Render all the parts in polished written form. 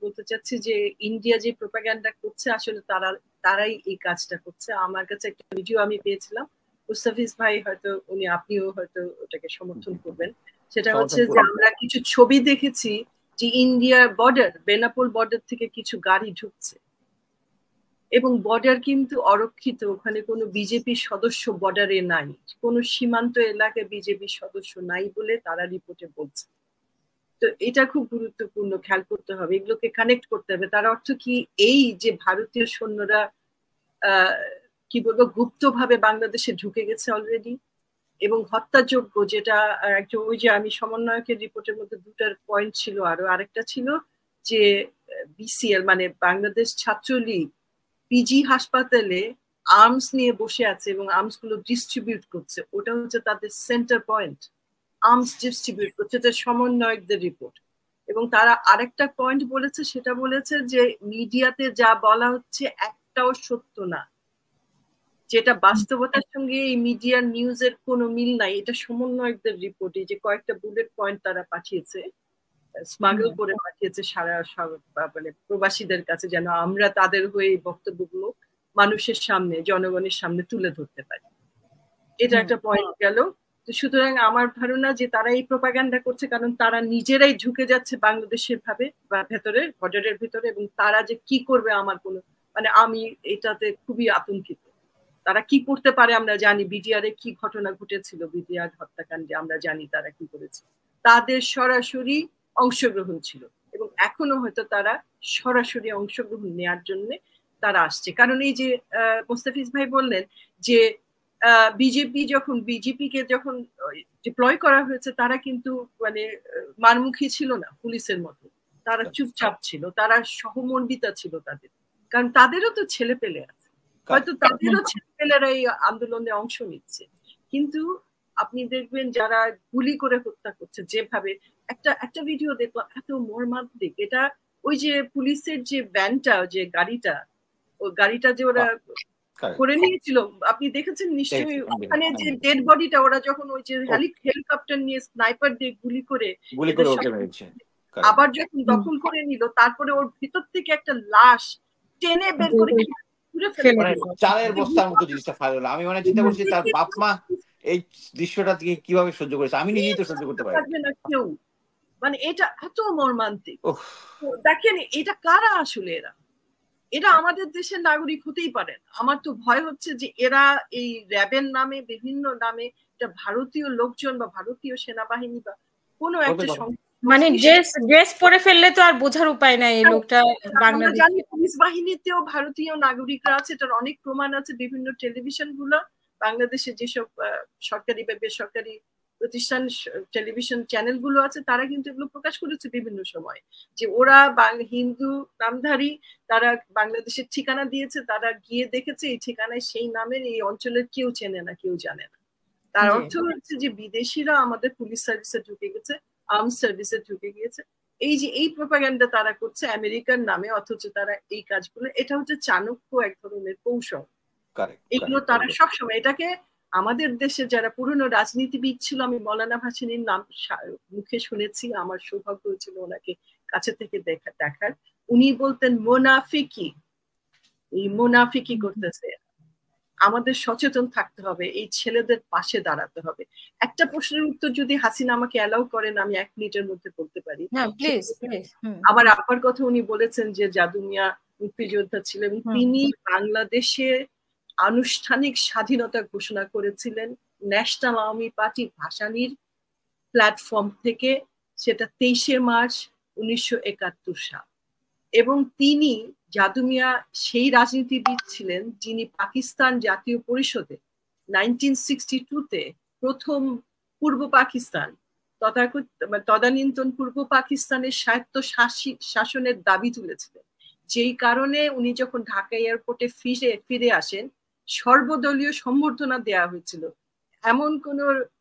বলতে চাচ্ছি যে ইন্ডিয়া যে প্রোপাগান্ডা করছে আসলে তারাই এই কাজটা করছে। আমার কাছে একটা ভিডিও আমি পেয়েছিলাম, মুস্তাফিজ ভাই হয়তো আপনিও হয়তো ওটাকে সমর্থন করবেন। সেটা হচ্ছে যে আমরা কিছু ছবি দেখেছি যে ইন্ডিয়ার বর্ডার, বেনাপোল বর্ডার থেকে কিছু গাড়ি ঢুকছে এবং বর্ডার কিন্তু অরক্ষিত, ওখানে কোনো বিজেপি সদস্য বর্ডারে নাই, কোনো সীমান্ত এলাকায় বিজেপি সদস্য নাই বলে তারা রিপোর্টে বলছে। তো এটা খুব গুরুত্বপূর্ণ, খেয়াল করতে হবে, এগুলোকে কানেক্ট করতে হবে। তার অর্থ কি এই যে ভারতীয় সৈন্যরা কি বলবো গুপ্তভাবে বাংলাদেশে ঢুকে গেছে অলরেডি এবং হত্যাযোগ্য, যেটা একটা ওই যে আমি সমন্বয়কের রিপোর্টের মধ্যে দুটার পয়েন্ট ছিল, আরো আরেকটা ছিল যে বিসিএল মানে বাংলাদেশ ছাত্রলীগ পিজি হাসপাতালে আর্মস নিয়ে বসে আছে এবং আর্মস গুলো ডিস্ট্রিবিউট করছে, ওটা হচ্ছে তাদের সেন্টার পয়েন্ট, আর্মস ডিস্ট্রিবিউট করছে, এটা সমন্বয়কদের রিপোর্ট। এবং তারা আরেকটা পয়েন্ট বলেছে, সেটা বলেছে যে মিডিয়াতে যা বলা হচ্ছে একটাও সত্য না, যেটা বাস্তবতার সঙ্গে এই মিডিয়ার নিউজের কোনো মিল নাই। এটা সমন্বয়কদের রিপোর্টে যে কয়েকটা বুলেট পয়েন্ট তারা পাঠিয়েছে, স্মাগল করে পাঠিয়েছে সারা মানে প্রবাসীদের কাছে, যেন আমরা তাদের হয়ে এই বক্তব্যগুলো মানুষের সামনে, জনগণের সামনে তুলে ধরতে পারি। এটা একটা পয়েন্ট গেল। সুতরাং আমার ধারণা যে তারা এই প্রোপাগান্ডা করছে কারণ তারা নিজেরাই ঢুকে যাচ্ছে বাংলাদেশের ভাবে বা ভেতরে, বর্ডারের ভিতরে, এবং তারা যে কি করবে আমার কোনো মানে আমি এটাতে খুবই আতঙ্কিত। তারা কি করতে পারে আমরা জানি, বিডিআর এ কি ঘটনা ঘটেছিল, বিডিআর হত্যাকাণ্ডে আমরা জানি তারা কি করেছে। তাদের সরাসরি অংশগ্রহণ ছিল এবং এখনো হয়তো তারা সরাসরি অংশগ্রহণ নেওয়ার জন্য তারা আসছে। কারণ এই যে মোস্তাফিজ ভাই বললেন যে বিজেপিকে যখন ডিপ্লয় করা হয়েছে তারা কিন্তু মানে মারমুখী ছিল না পুলিশের মতো, তারা চুপচাপ ছিল, তারা সহমর্মিতা ছিল তাদের, কারণ তাদেরও তো ছেলে পেলে আছে, হয়তো তাদেরও ছেলেপেলেরা এই আন্দোলনে অংশ নিচ্ছে। কিন্তু আপনি দেখবেন যারা গুলি করে হত্যা করছে যেভাবে, একটা ভিডিও দেখলাম এত মর্মান্তিক, এটা ওই যে পুলিশের যে ভ্যানটা, যে গাড়িটা, ওই গাড়িটা যে ওরা করে নিয়েছিল, আপনি দেখেছেন নিশ্চয়ই, ওখানে যে ডেড বডিটা ওরা যখন ওই যে হেলিকপ্টার নিয়ে স্নাইপার দিয়ে গুলি করে আবার যখন দখল করে নিল, তারপরে ওর ভিতর থেকে একটা লাশ টেনে বের করে চালের বস্তার মতো জিনিসটা ফাইল হলো। আমি মানে চিন্তা করছি তার বাপ মা এই দৃশ্যটা থেকে কিভাবে সহ্য করেছে, আমি নিজেই তো সহ্য করতে পারি না কেউ। মানে এটা এত মর্মান্তিক। দেখেন এটা কারা আসলে, এরা আমাদের দেশের নাগরিক হতেই পারে না। আমার তো ভয় হচ্ছে যে এরা এই র্যাবের নামে, বিভিন্ন নামে, এটা ভারতীয় লোকজন বা ভারতীয় সেনাবাহিনী বা কোনো একটা মানে ড্রেস পরে ফেললে তো আর বোঝার উপায় নাই এই লোকটা বাংলাদেশ। জানি পুলিশ বাহিনীতেও ভারতীয় নাগরিকরা আছে, এটার অনেক প্রমাণ আছে। বিভিন্ন টেলিভিশন গুলো, বাংলাদেশে যেসব সরকারি বা বেসরকারি প্রতিষ্ঠান, টেলিভিশন চ্যানেল গুলো আছে, তারা কিন্তু এগুলো প্রকাশ করেছে বিভিন্ন সময় যে ওরা হিন্দু নামধারী, তারা বাংলাদেশের ঠিকানা দিয়েছে, তারা গিয়ে দেখেছে এই ঠিকানায় সেই নামের এই অঞ্চলের কেউ চেনে না, কেউ জানে না। তার অর্থ হচ্ছে যে বিদেশিরা আমাদের পুলিশ সার্ভিসে ঢুকে গেছে, আর্মস সার্ভিসে ঢুকে গিয়েছে। এই যে এই প্রোপাগান্ডা তারা করছে আমেরিকার নামে, অথচ তারা এই কাজগুলো, এটা হচ্ছে চাণক্য এক ধরনের কৌশল। এগুলো তারা সবসময়, এটাকে আমাদের দেশে যারা পুরনো রাজনীতিবিদ ছিল, আমি মৌলানা ভাসানীর নাম মুখে শুনেছি, আমার সৌভাগ্য হয়েছিল ওনাকে কাছে থেকে দেখার। উনি বলতেন মোনাফিকি, এই মোনাফিকি করতেছে। আমাদের সচেতন থাকতে হবে, এই ছেলেদের পাশে দাঁড়াতে হবে। একটা প্রশ্নের উত্তর যদি হাসিনা আমাকে অ্যালাউ করেন আমি 1 মিনিটের মধ্যে বলতে পারি। আমার আব্বার কথা উনি বলেছেন যে জাদু মিয়া মুক্তিযোদ্ধা ছিলেন, তিনি বাংলাদেশে আনুষ্ঠানিক স্বাধীনতা ঘোষণা করেছিলেন ন্যাশনাল আওয়ামী পার্টি ভাসানীর প্ল্যাটফর্ম থেকে, সেটা 23শে মার্চ 1971 সাল। এবং তিনি, জাদু মিয়া সেই রাজনীতিবিদ ছিলেন যিনি পাকিস্তান জাতীয় পরিষদে 1962-তে প্রথম পূর্ব পাকিস্তান তদানীন্তন পূর্ব পাকিস্তানের স্বায়ত্ত শাসনের দাবি তুলেছিলেন, যেই কারণে উনি যখন ঢাকা এয়ারপোর্টে ফিরে আসেন সর্বদলীয় সম্বর্ধনা দেওয়া হয়েছিল। এমন কোন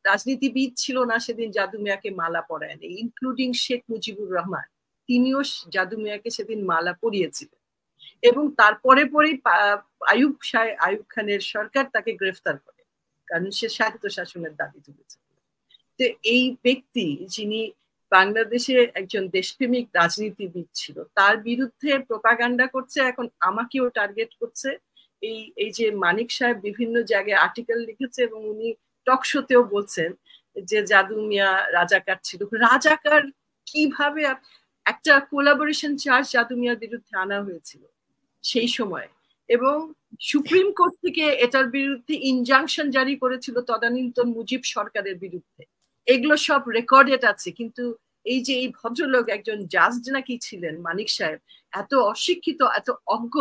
রাজনীতিবিদ ছিল না সেদিন জাদু মিয়াকে মালা পরায়নি, ইনক্লুডিং শেখ মুজিবুর রহমান, তিনিও জাদু মিয়াকে সেদিন মালা পরিয়েছিলেন। এবং তারপরে পরেই আইয়ুব খানের সরকার তাকে গ্রেফতার করে, কারণ সে স্বায়ত্ত শাসনের দাবি তুলেছে। তো এই ব্যক্তি যিনি বাংলাদেশে একজন দেশপ্রেমিক রাজনীতিবিদ ছিল, তার বিরুদ্ধে প্রোপাগান্ডা করছে, এখন আমাকেও টার্গেট করছে। এই যে মানিক সাহেব বিভিন্ন জায়গায় আর্টিকেল লিখেছে এবং উনি টক শোতেও বলছেন যে জাদু মিয়া রাজাকার ছিল। রাজাকার কিভাবে একটা কোলাবোরেশন চার্জ জাদু মিয়ার বিরুদ্ধে আনা হয়েছিল সেই সময়, এবং সুপ্রিম কোর্ট থেকে এটার বিরুদ্ধে ইনজাংশন জারি করেছিল তদানীন্তন মুজিব সরকারের বিরুদ্ধে। এগুলো সব রেকর্ডেড আছে। কিন্তু এই যে এই ভদ্রলোক একজন জাজ নাকি ছিলেন মানিক সাহেব, এত অশিক্ষিত, এত অজ্ঞ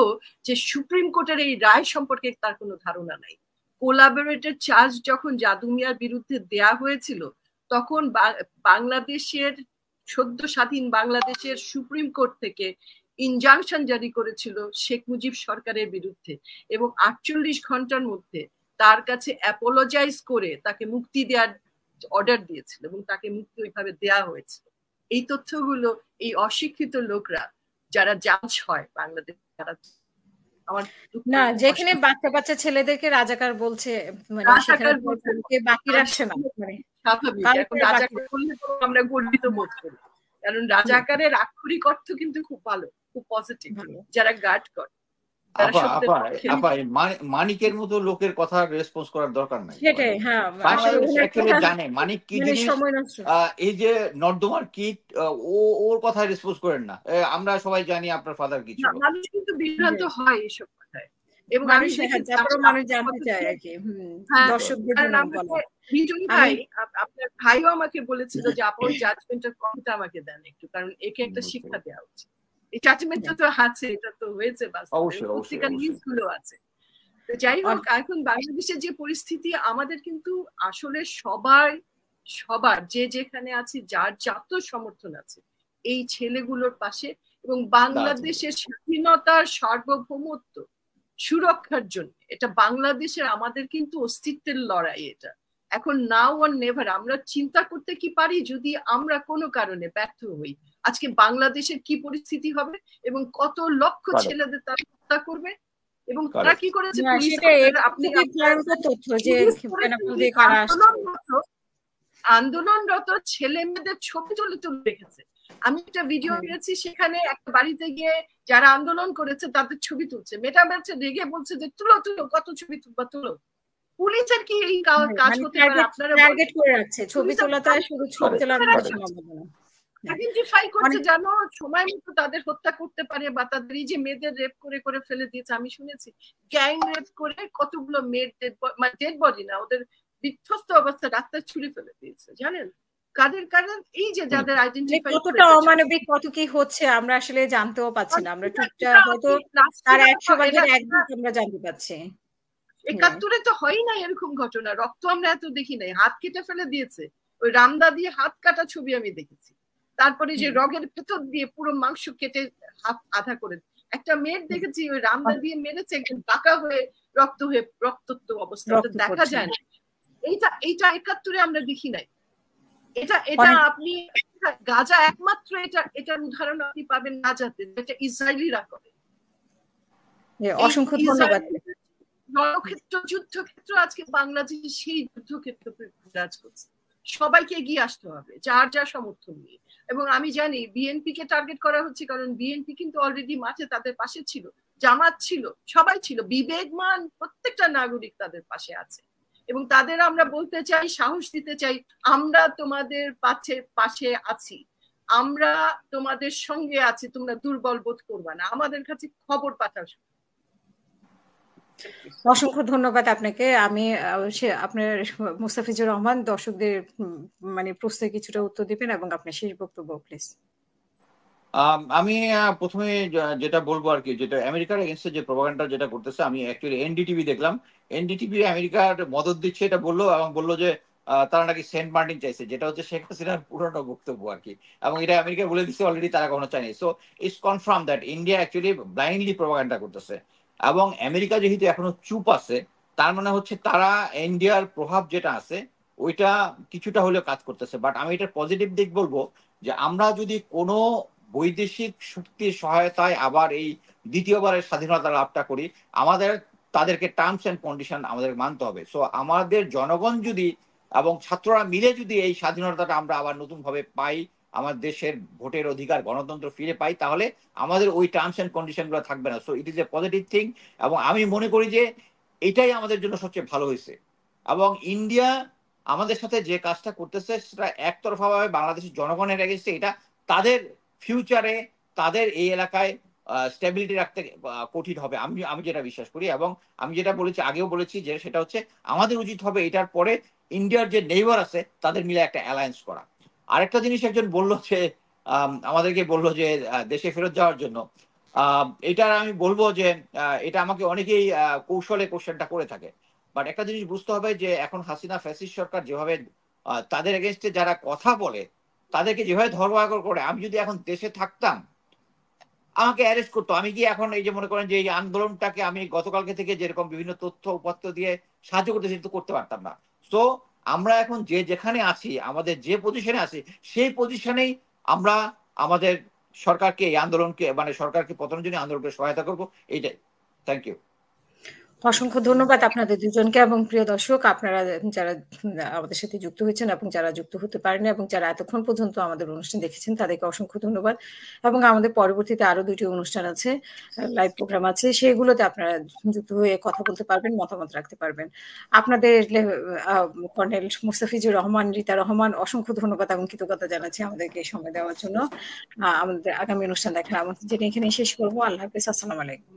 যে সুপ্রিম কোর্টের এই রায় সম্পর্কে তার কোনো ধারণা নাই। কোলাবোরেটেড চার্জ যখন জাদু মিয়ার বিরুদ্ধে দেয়া হয়েছিল তখন বাংলাদেশের সদ্য স্বাধীন বাংলাদেশের সুপ্রিম কোর্ট থেকে ইনজাংশন জারি করেছিল শেখ মুজিব সরকারের বিরুদ্ধে, এবং 48 ঘন্টার মধ্যে তার কাছে অ্যাপোলোজাইজ করে তাকে মুক্তি দেওয়ার অর্ডার দিয়েছিল এবং তাকে মুক্তি ওইভাবে দেয়া হয়েছিল। এই তথ্যগুলো এই অশিক্ষিত লোকরা যারা জাজ হয় বাংলাদেশ, তারা আমার না, যেখানে বাচ্চা বাচ্চা ছেলেদেরকে রাজাকার বলছে, মানে সেখানে বাকি রাখছে না, মানে স্বাভাবিক। এখন রাজাকার বললে তো আমরা গর্বিত বোধ করি, কারণ রাজাকারের আক্ষরিক অর্থ কিন্তু খুব ভালো, খুব পজিটিভ, যারা গার্ড করে। মানিকের মতো লোকের কথা রেসপন্স করার দরকার নাই। সেটাই, হ্যাঁ, জানে মানিক কি জিনিস। এই যে নর্দমার কিট, ওর কথা রেসপন্স করেন না। আমরা সবাই জানি আপনার ফাদার কি ছিল। মানুষ কিন্তু বিভ্রান্ত হয় এইসব কথায়, এবং মানুষ জানতে চায় আর কি। দর্শকদের জন্য ভাই, আপনার ভাইও আমাকে বলেছিল যে আপন জাজমেন্টের কথাটা আমাকে দেন একটু, কারণ একে একটা শিক্ষা দেওয়া উচিত। এই জাজমেন্টটা তো আছে, এটা তো হয়েছে, পত্রিকার নিউজ গুলো আছে। তো যাই হোক, এখন বাংলাদেশের যে পরিস্থিতি, আমাদের কিন্তু আসলে সবার যে যেখানে আছে, যার যত সমর্থন আছে, এই ছেলেগুলোর পাশে, এবং বাংলাদেশের স্বাধীনতার সার্বভৌমত্ব সুরক্ষার জন্য। এটা বাংলাদেশের, আমাদের কিন্তু অস্তিত্বের লড়াই এটা। এখন নাও আর নেভার। আমরা চিন্তা করতে কি পারি যদি আমরা কোনো কারণে ব্যর্থ হই, আজকে বাংলাদেশের কি পরিস্থিতি হবে এবং কত লক্ষ ছেলেদের তারা হত্যা করবে, এবং তারা কি করেছে। আন্দোলনরত ছেলে মেয়েদের ছবি তুলে রেখেছে। আমি একটা ভিডিও পেয়েছি, সেখানে একটা বাড়িতে গিয়ে যারা আন্দোলন করেছে তাদের ছবি তুলছে। মেয়েটা বেড়ছে রেগে বলছে যে তুলো তুলো, কত ছবি তুলবা তুলো। পুলিশের কি এই কাজ হতে পারে? আপনারা টার্গেট করে রাখছে ছবি তোলাটা, শুধু ছবি তোলার আইডেন্টিফাই করছে যেন সময় মতো তাদের হত্যা করতে পারে, বা তাদের এই যে মেয়েদের রেপ করে করে ফেলে দিয়েছে। আমি শুনেছি গ্যাং রেপ করে কতগুলো মেয়ের ডেড বডি না, ওদের বিধ্বস্ত অবস্থা ডাক্তার ছুরি ফেলে দিয়েছে। জানেন কাদের কাদের? এই যে যাদের আইডেন্টিফাই, কতটা অমানবিক, কত কি হচ্ছে আমরা আসলে জানতেও পাচ্ছি না। আমরা টুকটাক হয়তো তার 100 ভাগের 1 ভাগ আমরা জানতে পাচ্ছি। 71-এ তো হয় না এরকম ঘটনা, রক্ত আমরা এত দেখি নাই। হাত কেটে ফেলে দিয়েছে, ওই রামদা দিয়ে হাত কাটা ছবি আমি দেখেছি। তারপরে যে রগের ভেতর দিয়ে পুরো মাংস কেটে হাত আধা করে একটা মেয়ের দেখেছি, ওই রামদা দিয়ে মেরেছে, একদম বাঁকা হয়ে রক্তাক্ত অবস্থা, দেখা যায় না। এইটা 71-এ আমরা দেখি নাই। এটা আপনি গাজা একমাত্র এটার উদাহরণ আপনি পাবেন গাজাতে, যেটা ইসরায়েলিরা করে। অসংখ্য ধন্যবাদ। রণক্ষেত্র, যুদ্ধক্ষেত্র, আজকে বাংলাদেশে সেই যুদ্ধক্ষেত্র বিরাজ করছে। সবাইকে এগিয়ে আসতে হবে যার যা সমর্থন নিয়ে। এবং আমি জানি বিএনপি কে টার্গেট করা হচ্ছে, কারণ বিএনপি কিন্তু অলরেডি মাঠে তাদের পাশে ছিল, জামাত ছিল, সবাই ছিল, বিবেকমান প্রত্যেকটা নাগরিক তাদের পাশে আছে। এবং তাদের আমরা বলতে চাই, সাহস দিতে চাই, আমরা তোমাদের পাশে আছি, আমরা তোমাদের সঙ্গে আছি, তোমরা দুর্বল বোধ করবা না, আমাদের কাছে খবর পাঠাও। অসংখ্য ধন্যবাদ আপনাকে। আমি আপনার মুস্তাফিজুর রহমান দর্শকদের মানে প্রশ্নের কিছুটা উত্তর দিবেন এবং আপনার শেষ বক্তব্য প্লিজ। আমি প্রথমে যেটা বলবো আর কি, যেটা আমেরিকার এগেইনস্টে যে প্রপাগান্ডা যেটা করতেছে, আমি অ্যাকচুয়ালি এনডিটিভি দেখলাম। এনডিটিভি আমেরিকার মদত দিচ্ছে এটা বললো, এবং বললো যে তারা নাকি সেন্ট মার্টিন চাইছে, যেটা হচ্ছে শেখ হাসিনার পুরোনো বক্তব্য আর কি, এবং এটা আমেরিকা বলে দিচ্ছে অলরেডি তারা কখনো চায়নি। So it's confirm that India actually blindly propaganda করতেছে, এবং আমেরিকা যেহেতু এখনো চুপ আছে, তার মানে হচ্ছে তারা ইন্ডিয়ার প্রভাব যেটা আছে ওইটা কিছুটা হলেও কাজ করতেছে। বাট আমি এটার পজিটিভ দিক বলবো যে আমরা যদি কোনো বৈদেশিক শক্তির সহায়তায় আবার এই দ্বিতীয়বারের স্বাধীনতা লাভটা করি, আমাদের তাদেরকে টার্মস অ্যান্ড কন্ডিশন আমাদের মানতে হবে। সো আমাদের জনগণ যদি এবং ছাত্ররা মিলে যদি এই স্বাধীনতাটা আমরা আবার নতুন ভাবে পাই, আমার দেশের ভোটের অধিকার গণতন্ত্র ফিরে পাই, তাহলে আমাদের ওই টার্মস এন্ড কন্ডিশন গুলো থাকবে না। So it is a positive thing, এবং আমি মনে করি যে এটাই আমাদের জন্য সবচেয়ে ভালো হয়েছে। এবং ইন্ডিয়া আমাদের সাথে যে কাজটা করতেছে সেটা একতরফাভাবে বাংলাদেশের জনগণের এগেইনস্টে, এটা তাদের ফিউচারে তাদের এই এলাকায় স্টেবিলিটি রাখতে কঠিন হবে, আমি যেটা বিশ্বাস করি। এবং আমি যেটা বলেছি, আগেও বলেছি, যে সেটা হচ্ছে আমাদের উচিত হবে এটার পরে ইন্ডিয়ার যে নেইবার আছে তাদের মিলে একটা অ্যালায়েন্স করা। আরেকটা জিনিস একজন বললো যে আমাদেরকে বললো যে দেশে ফেরত যাওয়ার জন্য, এটা আমি বলবো যে এটা আমাকে অনেকেই কৌশলে কোশ্চেনটা করে থাকে। বাট একটা জিনিস বুঝতে হবে যে এখন হাসিনা ফ্যাসিস্ট সরকার যেভাবে তাদের এগেনস্টে যারা কথা বলে তাদেরকে যেভাবে ধর্মান্তর করে, আমি যদি এখন দেশে থাকতাম আমাকে অ্যারেস্ট করতো। আমি কি এখন এই যে মনে করেন যে এই আন্দোলনটাকে আমি গতকালকে থেকে যেরকম বিভিন্ন তথ্য উপাত্ত দিয়ে সাহায্য করতেছি, তো করতে পারতাম না। তো আমরা এখন যে যেখানে আছি, আমাদের যে পজিশনে আছি, সেই পজিশনেই আমরা আমাদের সরকারকে এই আন্দোলনকে, মানে সরকারকে পতনের জন্য আন্দোলনকে সহায়তা করবো, এইটাই। Thank you. অসংখ্য ধন্যবাদ আপনাদের দুজনকে। এবং প্রিয় দর্শক, আপনারা যারা আমাদের সাথে যুক্ত হয়েছেন এবং যারা যুক্ত হতে পারেন এবং যারা এতক্ষণ পর্যন্ত আমাদের অনুষ্ঠান দেখেছেন তাদেরকে অসংখ্য ধন্যবাদ। এবং আমাদের পরবর্তীতে আরো 2টি অনুষ্ঠান আছে, লাইভ প্রোগ্রাম আছে, সেগুলোতে আপনারা যুক্ত হয়ে কথা বলতে পারবেন, মতামত রাখতে পারবেন। আপনাদের কর্নেল মুস্তাফিজুর রহমান, রিতা রহমান, অসংখ্য ধন্যবাদ এবং কৃতজ্ঞতা জানাচ্ছি আমাদেরকে সময় দেওয়ার জন্য। আমাদের আগামী অনুষ্ঠান দেখার আমন্ত্রণ জেনে এখানে শেষ করবো। আল্লাহ হাফেজ, আসসালামু আলাইকুম।